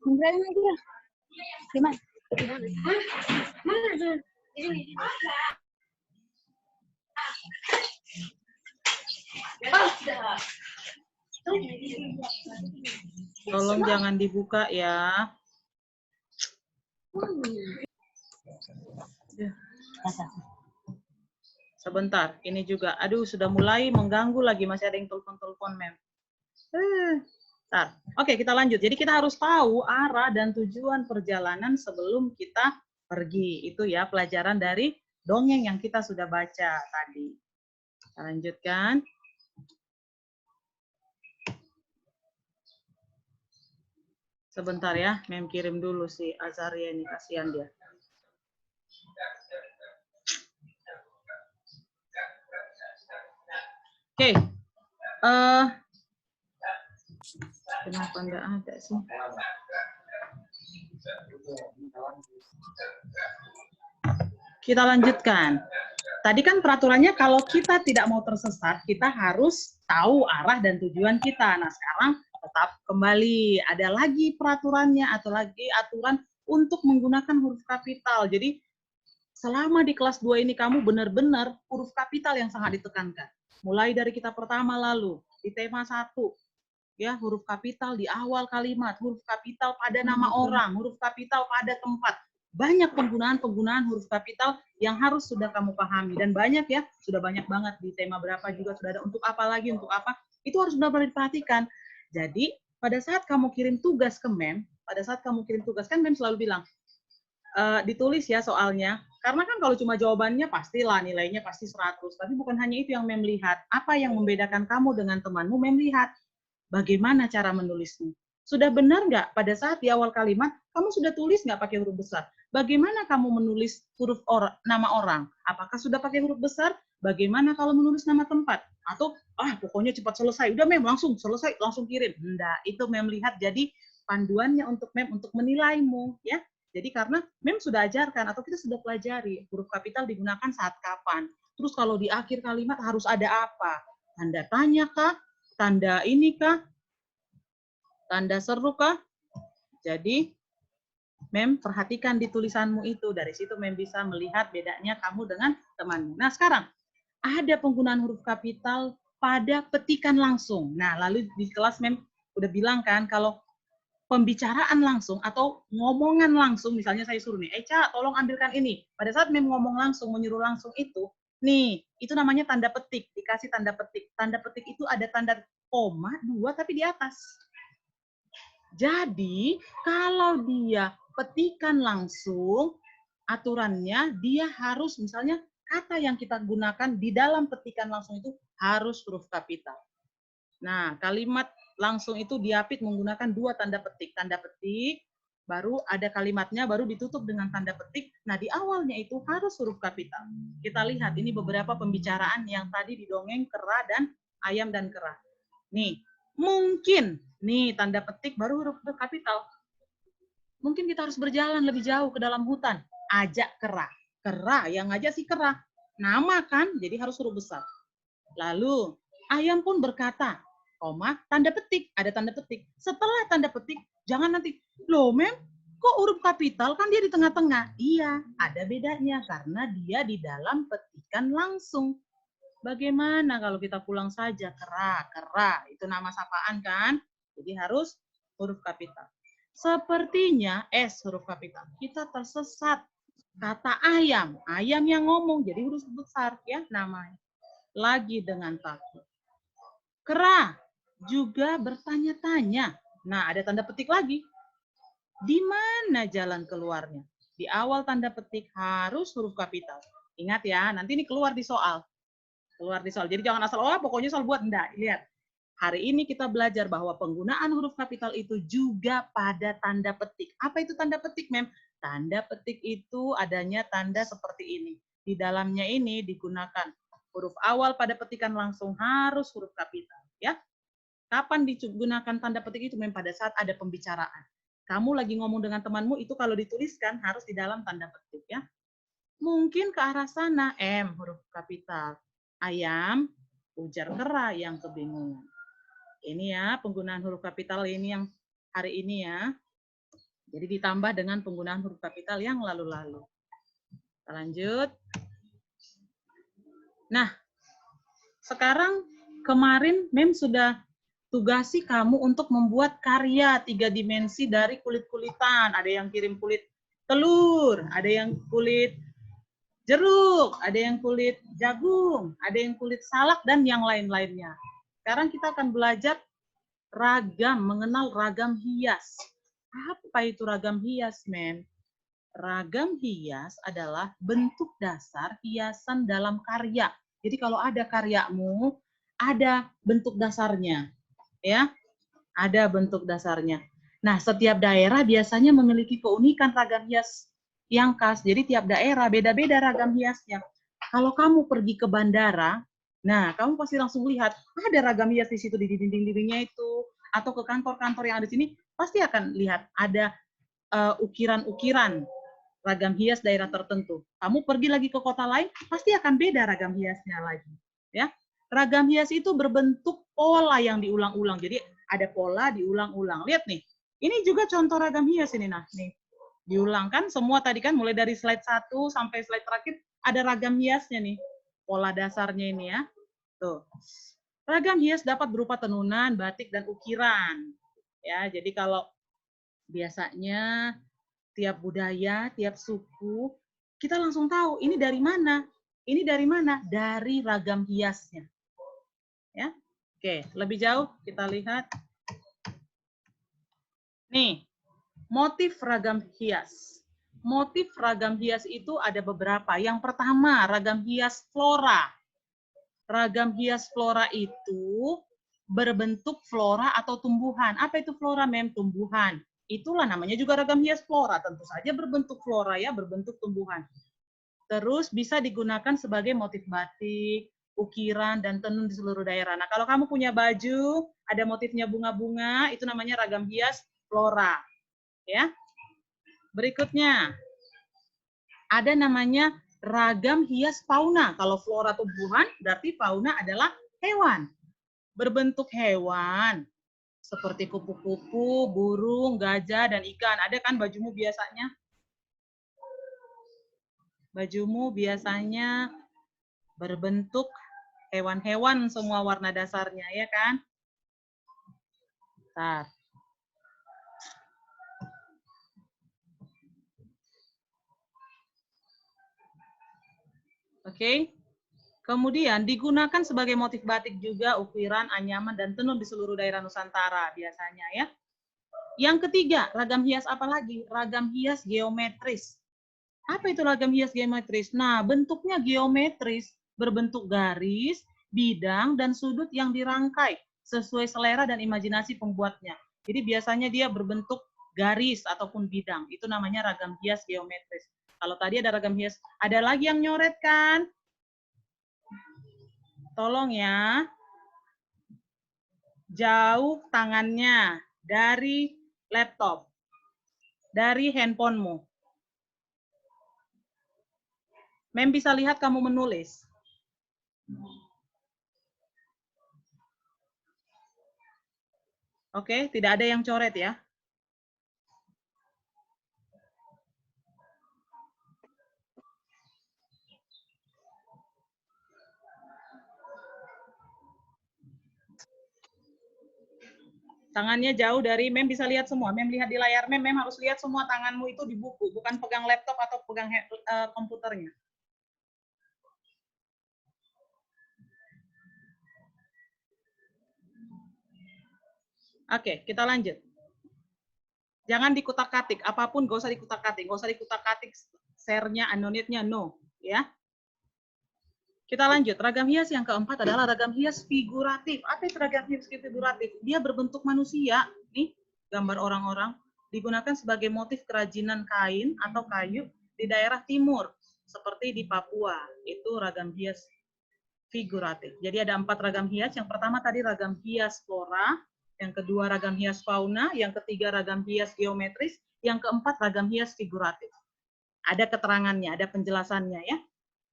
Menggerakkan lagi ya. Gimana? Mana tuh? Tolong jangan dibuka ya. Sebentar, ini juga. Aduh, sudah mulai mengganggu lagi. Masih ada yang telepon-telepon, Mem. Bentar. Oke, kita lanjut. Jadi kita harus tahu arah dan tujuan perjalanan sebelum kita pergi. Itu ya pelajaran dari dongeng yang kita sudah baca tadi. Kita lanjutkan. Sebentar ya, Mem kirim dulu si Azaria ini, kasihan dia. Oke. Kenapa enggak ada sih? Kita lanjutkan. Tadi kan peraturannya kalau kita tidak mau tersesat, kita harus tahu arah dan tujuan kita. Nah, sekarang tetap kembali. Ada lagi peraturannya atau lagi aturan untuk menggunakan huruf kapital. Jadi, selama di kelas 2 ini kamu benar-benar huruf kapital yang sangat ditekankan. Mulai dari kita pertama lalu, di tema 1, ya, huruf kapital di awal kalimat, huruf kapital pada nama orang, huruf kapital pada tempat. Banyak penggunaan huruf kapital yang harus sudah kamu pahami. Dan banyak ya, sudah banyak banget di tema berapa juga sudah ada untuk apa lagi, untuk apa. Itu harus benar-benar diperhatikan. Jadi, pada saat kamu kirim tugas ke Mem, kan Mem selalu bilang, ditulis ya soalnya. Karena kan kalau cuma jawabannya pastilah nilainya pasti 100. Tapi bukan hanya itu yang Mem lihat. Apa yang membedakan kamu dengan temanmu, Mem lihat. Bagaimana cara menulisnya? Sudah benar nggak pada saat di awal kalimat, kamu sudah tulis nggak pakai huruf besar? Bagaimana kamu menulis huruf nama orang? Apakah sudah pakai huruf besar? Bagaimana kalau menulis nama tempat? Atau, pokoknya cepat selesai. Udah, Mem, langsung selesai, langsung kirim. Enggak, itu Mem lihat jadi panduannya untuk Mem untuk menilaimu. Ya. Jadi karena Mem sudah ajarkan atau kita sudah pelajari huruf kapital digunakan saat kapan. Terus kalau di akhir kalimat harus ada apa? Tanda tanya kah? Tanda ini kah? Tanda seru kah? Jadi, Mem perhatikan di tulisanmu itu. Dari situ Mem bisa melihat bedanya kamu dengan temanmu. Nah, sekarang ada penggunaan huruf kapital pada petikan langsung. Nah, lalu di kelas Mem udah bilang kan, kalau pembicaraan langsung atau ngomongan langsung, misalnya saya suruh nih, Eca, tolong ambilkan ini. Pada saat Mem ngomong langsung, menyuruh langsung itu, nih, itu namanya tanda petik, dikasih tanda petik. Tanda petik itu ada tanda koma, 2, tapi di atas. Jadi, kalau dia petikan langsung, aturannya dia harus misalnya kata yang kita gunakan di dalam petikan langsung itu harus huruf kapital. Nah, kalimat langsung itu diapit menggunakan 2 tanda petik. Tanda petik, baru ada kalimatnya, baru ditutup dengan tanda petik. Nah, di awalnya itu harus huruf kapital. Kita lihat, ini beberapa pembicaraan yang tadi didongeng kera dan ayam dan kera. Nih, mungkin, nih tanda petik baru huruf kapital. Mungkin kita harus berjalan lebih jauh ke dalam hutan. Ajak kera. Kera, yang ngajak si kera. Nama kan, jadi harus huruf besar. Lalu, ayam pun berkata, koma, tanda petik, ada tanda petik. Setelah tanda petik, jangan nanti, loh Mem, kok huruf kapital kan dia di tengah-tengah? Iya, ada bedanya karena dia di dalam petikan langsung. Bagaimana kalau kita pulang saja, kera, itu nama sapaan kan? Jadi harus huruf kapital. Sepertinya S huruf kapital. Kita tersesat. Kata ayam yang ngomong, jadi huruf besar ya namanya. Lagi dengan takut. Kera juga bertanya-tanya. Nah, ada tanda petik lagi. Di mana jalan keluarnya? Di awal tanda petik harus huruf kapital. Ingat ya, nanti ini keluar di soal. Jadi jangan asal, pokoknya soal buat. Enggak, lihat. Hari ini kita belajar bahwa penggunaan huruf kapital itu juga pada tanda petik. Apa itu tanda petik, Mem? Tanda petik itu adanya tanda seperti ini. Di dalamnya ini digunakan huruf awal pada petikan langsung harus huruf kapital. Ya. Kapan digunakan tanda petik itu, Mem? Pada saat ada pembicaraan. Kamu lagi ngomong dengan temanmu, itu kalau dituliskan harus di dalam tanda petik. Ya. Mungkin ke arah sana, M huruf kapital. Ayam, ujar kera yang kebingungan. Ini ya, penggunaan huruf kapital ini yang hari ini ya. Jadi ditambah dengan penggunaan huruf kapital yang lalu-lalu. Kita lanjut. Nah, sekarang kemarin Mem sudah tugasi kamu untuk membuat karya 3 dimensi dari kulit-kulitan. Ada yang kirim kulit telur, ada yang kulit jeruk, ada yang kulit jagung, ada yang kulit salak, dan yang lain-lainnya. Sekarang kita akan belajar ragam, mengenal ragam hias. Apa itu ragam hias, Mem? Ragam hias adalah bentuk dasar hiasan dalam karya. Jadi kalau ada karyamu, ada bentuk dasarnya. Ya, ada bentuk dasarnya. Nah, setiap daerah biasanya memiliki keunikan ragam hias yang khas. Jadi tiap daerah beda-beda ragam hiasnya. Kalau kamu pergi ke bandara, nah kamu pasti langsung lihat ada ragam hias di situ di dinding-dindingnya itu, atau ke kantor-kantor yang ada di sini pasti akan lihat ada ukiran-ukiran ragam hias daerah tertentu. Kamu pergi lagi ke kota lain pasti akan beda ragam hiasnya lagi. Ya, ragam hias itu berbentuk pola yang diulang-ulang. Jadi ada pola diulang-ulang. Lihat nih, ini juga contoh ragam hias ini. Nah, nih diulang kan semua tadi kan mulai dari slide 1 sampai slide terakhir ada ragam hiasnya nih. Pola dasarnya ini ya. Tuh. Ragam hias dapat berupa tenunan, batik, dan ukiran. Ya, jadi kalau biasanya tiap budaya, tiap suku, kita langsung tahu ini dari mana. Ini dari mana? Dari ragam hiasnya. Ya. Oke, lebih jauh kita lihat. Nih, motif ragam hias. Motif ragam hias itu ada beberapa. Yang pertama, ragam hias flora. Ragam hias flora itu berbentuk flora atau tumbuhan. Apa itu flora, Mem? Tumbuhan. Itulah namanya juga ragam hias flora. Tentu saja berbentuk flora ya, berbentuk tumbuhan. Terus bisa digunakan sebagai motif batik, ukiran, dan tenun di seluruh daerah. Nah, kalau kamu punya baju, ada motifnya bunga-bunga, itu namanya ragam hias flora. Ya. Berikutnya, ada namanya ragam hias fauna. Kalau flora tumbuhan, berarti fauna adalah hewan. Berbentuk hewan, seperti kupu-kupu, burung, gajah, dan ikan. Ada kan bajumu biasanya? Bajumu biasanya berbentuk hewan-hewan semua warna dasarnya, ya kan? Bentar. Oke. Kemudian digunakan sebagai motif batik juga, ukiran, anyaman, dan tenun di seluruh daerah Nusantara biasanya ya. Yang ketiga, ragam hias apa lagi? Ragam hias geometris. Apa itu ragam hias geometris? Nah, bentuknya geometris, berbentuk garis, bidang, dan sudut yang dirangkai sesuai selera dan imajinasi pembuatnya. Jadi biasanya dia berbentuk garis ataupun bidang. Itu namanya ragam hias geometris. Kalau tadi ada ragam hias, ada lagi yang nyoret kan? Tolong ya. Jauh tangannya dari laptop, dari handphonemu. Mem bisa lihat kamu menulis. Oke, tidak ada yang coret ya. Tangannya jauh dari Mem bisa lihat semua. Mem lihat di layar Mem harus lihat semua tanganmu itu di buku, bukan pegang laptop atau pegang komputernya. Oke, kita lanjut. Jangan dikutak-katik, apapun gak usah dikutak-katik, gak usah dikutak-katik share-nya, anonitnya, no, ya. Kita lanjut, ragam hias yang keempat adalah ragam hias figuratif. Apa itu ragam hias figuratif? Dia berbentuk manusia, nih gambar orang-orang, digunakan sebagai motif kerajinan kain atau kayu di daerah timur, seperti di Papua. Itu ragam hias figuratif. Jadi ada 4 ragam hias. Yang pertama tadi ragam hias flora, yang kedua ragam hias fauna, yang ketiga ragam hias geometris, yang keempat ragam hias figuratif. Ada keterangannya, ada penjelasannya ya.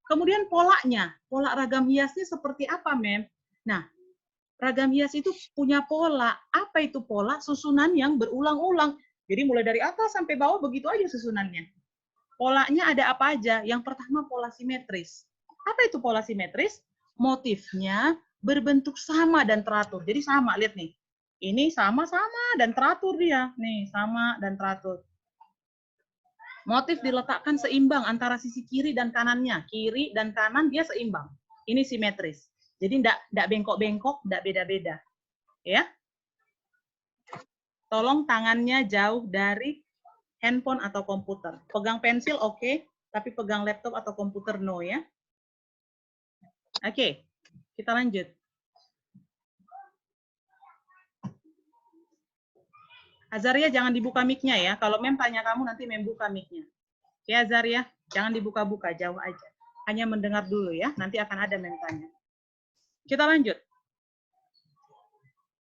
Kemudian polanya, pola ragam hiasnya seperti apa, Mem? Nah, ragam hias itu punya pola. Apa itu pola? Susunan yang berulang-ulang. Jadi mulai dari atas sampai bawah begitu aja susunannya. Polanya ada apa aja? Yang pertama pola simetris. Apa itu pola simetris? Motifnya berbentuk sama dan teratur. Jadi sama, lihat nih. Ini sama-sama dan teratur dia. Nih, sama dan teratur. Motif diletakkan seimbang antara sisi kiri dan kanannya. Kiri dan kanan dia seimbang. Ini simetris. Jadi enggak bengkok-bengkok, enggak beda-beda. Ya. Tolong tangannya jauh dari handphone atau komputer. Pegang pensil oke, tapi pegang laptop atau komputer no ya. Oke, kita lanjut. Azaria jangan dibuka mic-nya ya. Kalau Mem tanya kamu nanti Mem buka mic-nya. Oke Azaria, jangan dibuka-buka, jauh aja. Hanya mendengar dulu ya, nanti akan ada Mem tanya. Kita lanjut.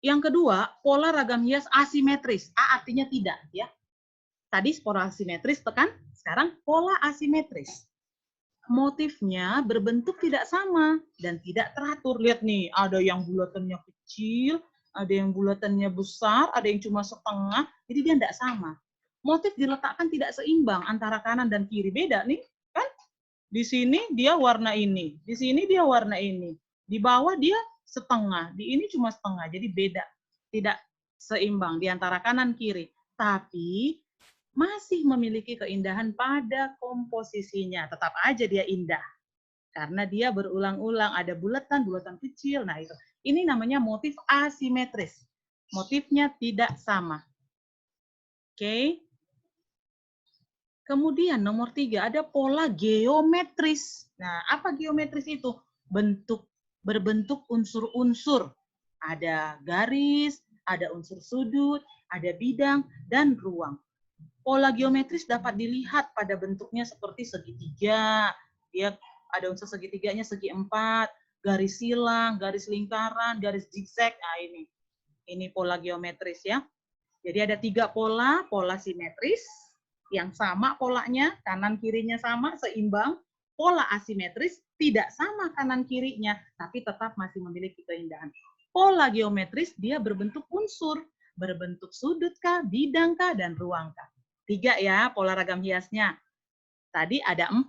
Yang kedua, pola ragam hias asimetris. A artinya tidak ya. Tadi pola asimetris tekan, sekarang pola asimetris. Motifnya berbentuk tidak sama dan tidak teratur. Lihat nih, ada yang bulatannya kecil, ada yang bulatannya besar, ada yang cuma setengah, jadi dia tidak sama. Motif diletakkan tidak seimbang antara kanan dan kiri, beda nih, kan? Di sini dia warna ini, di sini dia warna ini, di bawah dia setengah, di ini cuma setengah, jadi beda, tidak seimbang di antara kanan kiri. Tapi masih memiliki keindahan pada komposisinya. Tetap aja dia indah. Karena dia berulang-ulang, ada bulatan-bulatan kecil. Nah itu. Ini namanya motif asimetris. Motifnya tidak sama. Oke. Kemudian nomor 3, ada pola geometris. Nah, apa geometris itu? Berbentuk unsur-unsur. Ada garis, ada unsur sudut, ada bidang, dan ruang. Pola geometris dapat dilihat pada bentuknya seperti segitiga, dia ada unsur segitiganya segi 4, garis silang, garis lingkaran, garis zigzag. Nah ini pola geometris ya. Jadi ada 3 pola, pola simetris yang sama polanya, kanan kirinya sama, seimbang. Pola asimetris tidak sama kanan kirinya, tapi tetap masih memiliki keindahan. Pola geometris dia berbentuk unsur, berbentuk sudut kah, bidang kah, dan ruang kah. 3 ya, pola ragam hiasnya. Tadi ada 4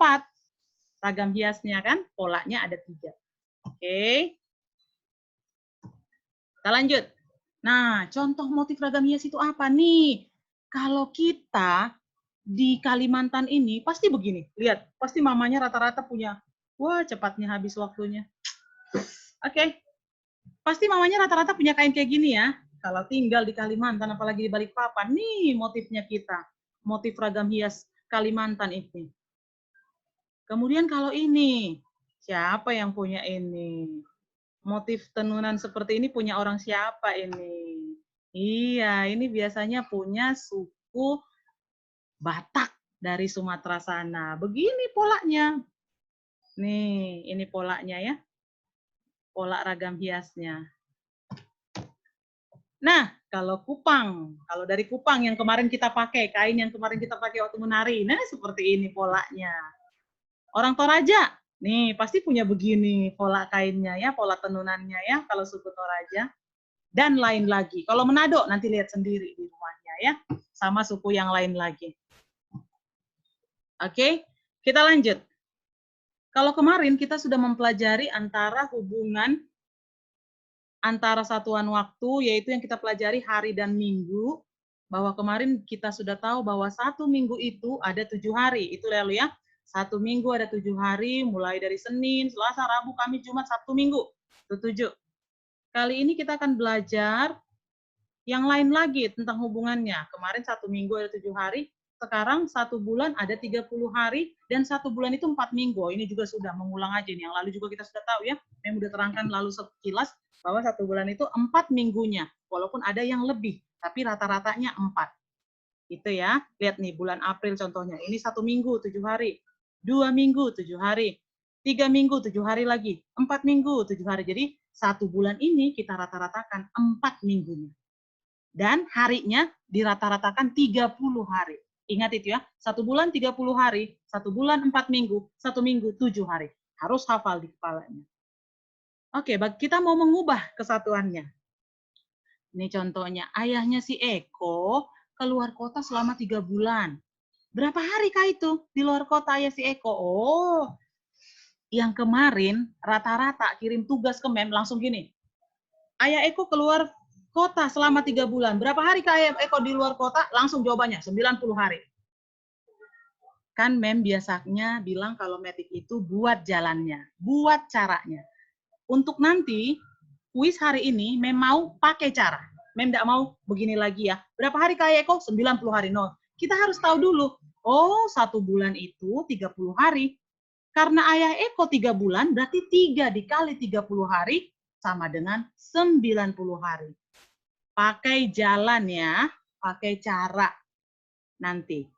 ragam hiasnya kan, polanya ada 3. Oke. Kita lanjut. Nah, contoh motif ragam hias itu apa nih? Kalau kita di Kalimantan ini, pasti begini. Lihat, pasti mamanya rata-rata punya, wah cepatnya habis waktunya. Oke. Pasti mamanya rata-rata punya kain kayak gini ya. Kalau tinggal di Kalimantan, apalagi di Balikpapan, nih motifnya kita. Motif ragam hias Kalimantan itu. Kemudian kalau ini, siapa yang punya ini? Motif tenunan seperti ini punya orang siapa ini? Iya, ini biasanya punya suku Batak dari Sumatera sana. Begini polanya. Nih, ini polanya ya. Pola ragam hiasnya. Nah, kalau Kupang, kalau dari Kupang yang kemarin kita pakai, kain yang kemarin kita pakai waktu menari, nah seperti ini polanya. Orang Toraja, nih pasti punya begini pola kainnya ya, pola tenunannya ya, kalau suku Toraja. Dan lain lagi. Kalau Manado, nanti lihat sendiri di rumahnya ya, sama suku yang lain lagi. Oke, kita lanjut. Kalau kemarin kita sudah mempelajari antara hubungan antara satuan waktu, yaitu yang kita pelajari hari dan minggu, bahwa kemarin kita sudah tahu bahwa 1 minggu itu ada 7 hari. Itu lalu ya, 1 minggu ada 7 hari, mulai dari Senin, Selasa, Rabu, Kamis, Jumat, Sabtu, Minggu. Itu 7. Kali ini kita akan belajar yang lain lagi tentang hubungannya. Kemarin 1 minggu ada 7 hari, sekarang 1 bulan ada 30 hari, dan 1 bulan itu 4 minggu. Ini juga sudah mengulang aja nih. Yang lalu juga kita sudah tahu ya, yang sudah terangkan lalu sekilas, bahwa 1 bulan itu 4 minggunya. Walaupun ada yang lebih, tapi rata-ratanya 4. Gitu ya. Lihat nih, bulan April contohnya. Ini 1 minggu, 7 hari. 2 minggu, 7 hari. 3 minggu, 7 hari lagi. 4 minggu, 7 hari. Jadi, 1 bulan ini kita rata-ratakan 4 minggunya. Dan harinya dirata-ratakan 30 hari. Ingat itu ya, 1 bulan 30 hari, 1 bulan 4 minggu, 1 minggu 7 hari. Harus hafal di kepalanya. Oke, kita mau mengubah kesatuannya. Ini contohnya, ayahnya si Eko keluar kota selama 3 bulan. Berapa hari kah itu di luar kota ya si Eko? Oh, yang kemarin rata-rata kirim tugas ke Mem langsung gini. Ayah Eko keluar kota selama 3 bulan. Berapa hari kah Ayah Eko di luar kota? Langsung jawabannya 90 hari. Kan Mem biasanya bilang kalau metik itu buat jalannya, buat caranya. Untuk nanti, kuis hari ini Mem mau pakai cara. Mem tidak mau begini lagi ya. Berapa hari kah Ayah Eko? 90 hari. No. Kita harus tahu dulu. Oh, 1 bulan itu 30 hari. Karena Ayah Eko 3 bulan, berarti 3 dikali 30 hari sama dengan 90 hari. Pakai jalan ya, pakai cara nanti.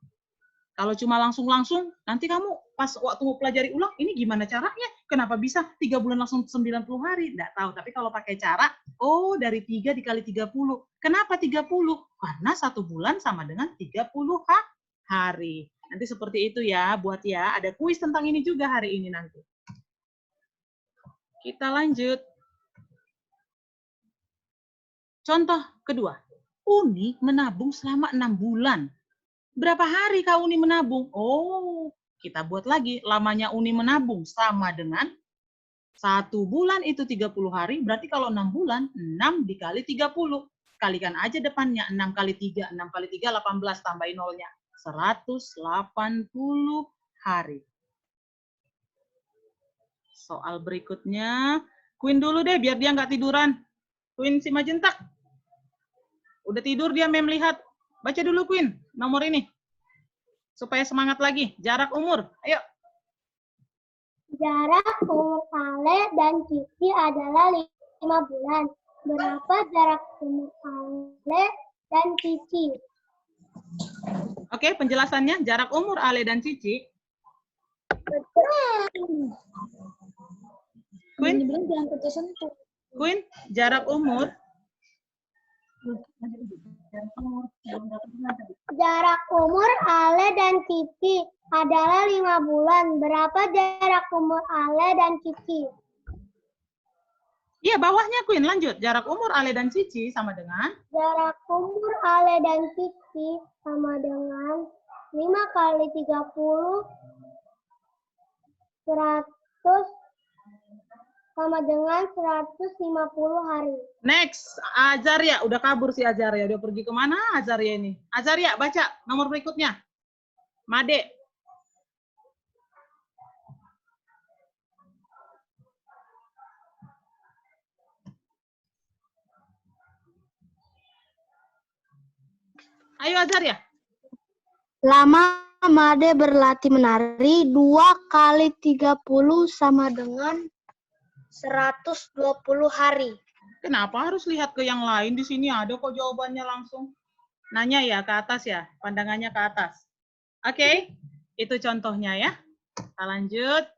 Kalau cuma langsung-langsung, nanti kamu pas waktu mau pelajari ulang, ini gimana caranya? Kenapa bisa 3 bulan langsung 90 hari? Nggak tahu. Tapi kalau pakai cara, oh dari 3 dikali 30. Kenapa 30? Karena 1 bulan sama dengan 30 hari. Nanti seperti itu ya, buat ya. Ada kuis tentang ini juga hari ini nanti. Kita lanjut. Contoh kedua. Uni menabung selama 6 bulan. Berapa hari Kak Uni menabung? Oh, kita buat lagi. Lamanya Uni menabung sama dengan 1 bulan itu 30 hari. Berarti kalau 6 bulan, 6 dikali 30. Kalikan aja depannya. 6 kali 3. 6 kali 3, 18. Tambahin nolnya. 180 hari. Soal berikutnya. Queen dulu deh, biar dia nggak tiduran. Queen si Majentak. Udah tidur dia, Mem lihat. Baca dulu Queen, nomor ini. Supaya semangat lagi. Jarak umur, ayo. Jarak umur Ale dan Cici adalah 5 bulan. Berapa jarak umur Ale dan Cici? Oke, penjelasannya. Jarak umur Ale dan Cici. Queen, jarak umur. Jarak umur Ale dan Cici adalah 5 bulan. Berapa jarak umur Ale dan Cici? Iya, bawahnya Queen, lanjut. Jarak umur Ale dan Cici sama dengan? Jarak umur Ale dan Cici sama dengan 5 kali 30, 100 sama dengan 150 hari. Next, Azaria. Udah kabur si Azaria. Udah pergi kemana Azaria ini? Azaria, baca nomor berikutnya. Made. Ayo Azaria. Lama Made berlatih menari 2 kali 30 sama dengan 120 hari. Kenapa harus lihat ke yang lain? Di sini ada kok jawabannya langsung. Nanya ya ke atas ya, pandangannya ke atas. Oke, itu contohnya ya. Kita lanjut.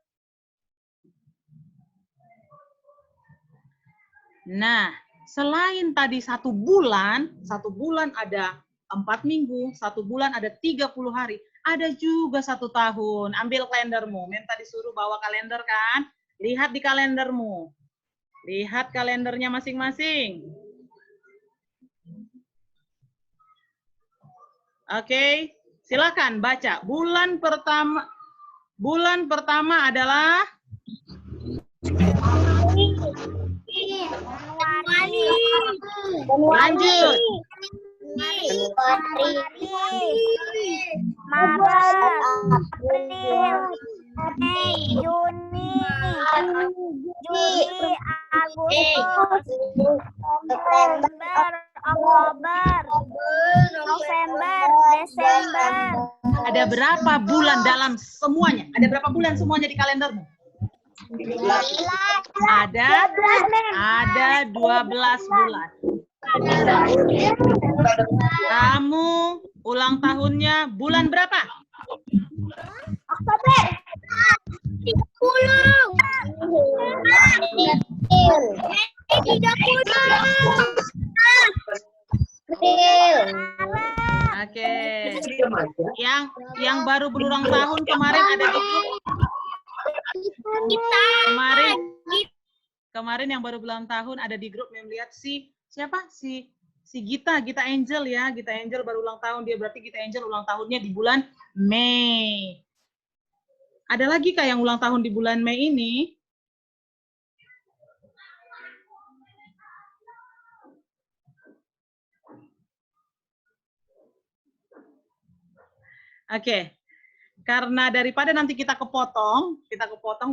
Nah, selain tadi 1 bulan ada 4 minggu, 1 bulan ada 30 hari. Ada juga 1 tahun. Ambil kalendermu. Mem tadi suruh bawa kalender kan? Lihat di kalendermu. Lihat kalendernya masing-masing. Oke, silakan baca. Bulan pertama adalah lanjut. Maret, April, Mei, Juni, Juli, Agustus, September, Oktober, November, Desember. Ada berapa bulan dalam semuanya? Ada berapa bulan semuanya di kalendermu? Ada 12 bulan. Kamu ulang tahunnya bulan berapa? Oktober. 30. Oke. Yang baru berulang tahun kemarin ada di grup. Kemarin yang baru berulang tahun ada di grup. Mem lihat siapa? Si Si Gita Angel ya. Gita Angel baru ulang tahun. Dia berarti Gita Angel ulang tahunnya di bulan Mei. Ada lagi Kak yang ulang tahun di bulan Mei ini? Oke. Karena daripada nanti kita kepotong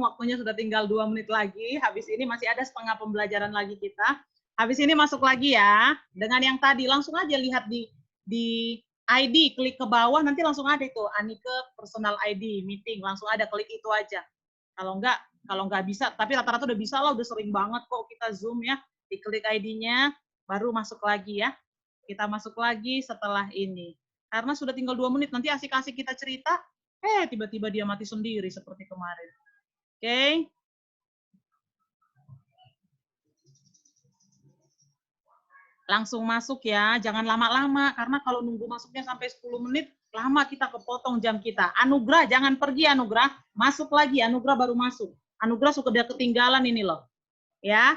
waktunya sudah tinggal 2 menit lagi. Habis ini masih ada setengah pembelajaran lagi kita. Habis ini masuk lagi ya. Dengan yang tadi langsung aja lihat di ID, klik ke bawah nanti langsung ada itu Anike personal ID meeting, langsung ada, klik itu aja. Kalau nggak bisa, tapi rata-rata udah bisa lah, udah sering banget kok kita Zoom ya. Diklik ID-nya baru masuk lagi ya. Kita masuk lagi setelah ini. Karena sudah tinggal 2 menit, nanti asik-asik kita cerita, tiba-tiba dia mati sendiri seperti kemarin. Oke. Langsung masuk ya, jangan lama-lama, karena kalau nunggu masuknya sampai 10 menit, lama kita kepotong jam kita. Anugrah, jangan pergi Anugrah, masuk lagi, Anugrah baru masuk. Anugrah suka dia ketinggalan ini loh. Ya,